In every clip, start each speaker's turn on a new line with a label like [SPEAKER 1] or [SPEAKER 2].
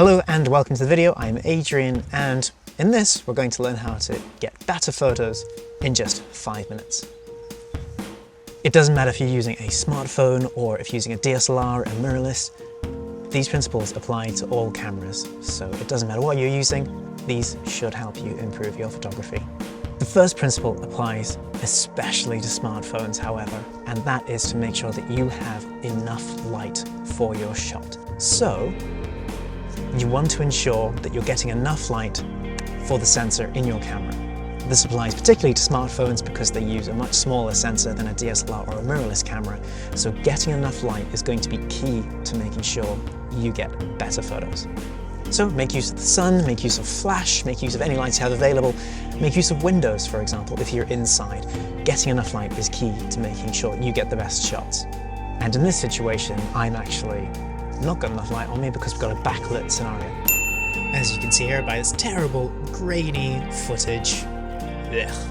[SPEAKER 1] Hello and welcome to the video. I'm Adrian, and in this we're going to learn how to get better photos in just 5 minutes. It doesn't matter if you're using a smartphone or if you're using a DSLR, a mirrorless. These principles apply to all cameras, so it doesn't matter what you're using, these should help you improve your photography. The first principle applies especially to smartphones, however, and that is to make sure that you have enough light for your shot. So, you want to ensure that you're getting enough light for the sensor in your camera. This applies particularly to smartphones because they use a much smaller sensor than a DSLR or a mirrorless camera, so getting enough light is going to be key to making sure you get better photos. So make use of the sun, make use of flash, make use of any lights you have available, make use of windows, for example, if you're inside. Getting enough light is key to making sure you get the best shots. And in this situation, I'm actually not got enough light on me because we've got a backlit scenario. As you can see here by this terrible grainy footage. Ugh.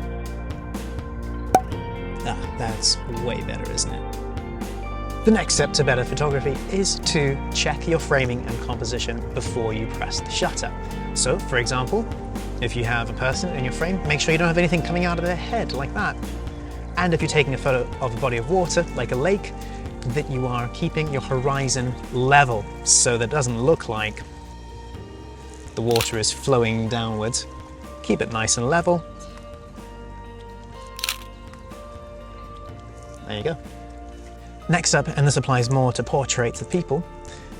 [SPEAKER 1] That's way better, isn't it? The next step to better photography is to check your framing and composition before you press the shutter. So, for example, if you have a person in your frame, make sure you don't have anything coming out of their head like that. And if you're taking a photo of a body of water, like a lake, that you are keeping your horizon level so that it doesn't look like the water is flowing downwards. Keep it nice and level. There you go. Next up, and this applies more to portraits of people,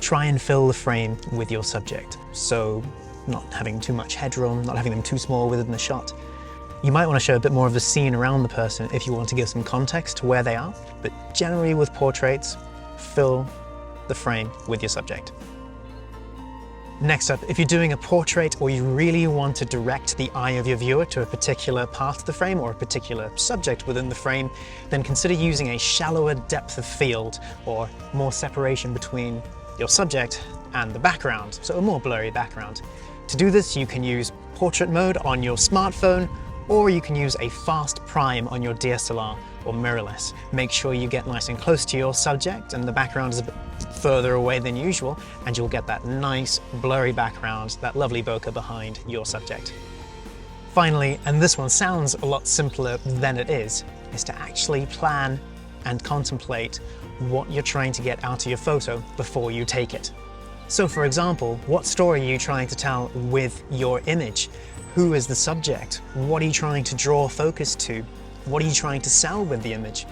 [SPEAKER 1] try and fill the frame with your subject. So not having too much headroom, not having them too small within the shot. You might want to show a bit more of the scene around the person if you want to give some context to where they are, but generally with portraits, fill the frame with your subject. Next up, if you're doing a portrait or you really want to direct the eye of your viewer to a particular part of the frame or a particular subject within the frame, then consider using a shallower depth of field or more separation between your subject and the background, so a more blurry background. To do this, you can use portrait mode on your smartphone, or you can use a fast prime on your DSLR or mirrorless. Make sure you get nice and close to your subject and the background is a bit further away than usual, and you'll get that nice blurry background, that lovely bokeh behind your subject. Finally, and this one sounds a lot simpler than it is to actually plan and contemplate what you're trying to get out of your photo before you take it. So for example, what story are you trying to tell with your image? Who is the subject? What are you trying to draw focus to? What are you trying to sell with the image?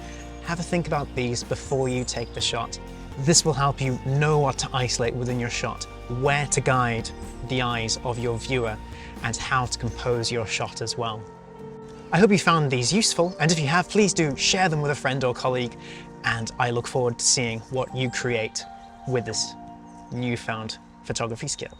[SPEAKER 1] Have a think about these before you take the shot. This will help you know what to isolate within your shot, where to guide the eyes of your viewer, and how to compose your shot as well. I hope you found these useful, and if you have, please do share them with a friend or colleague, and I look forward to seeing what you create with this newfound photography skill.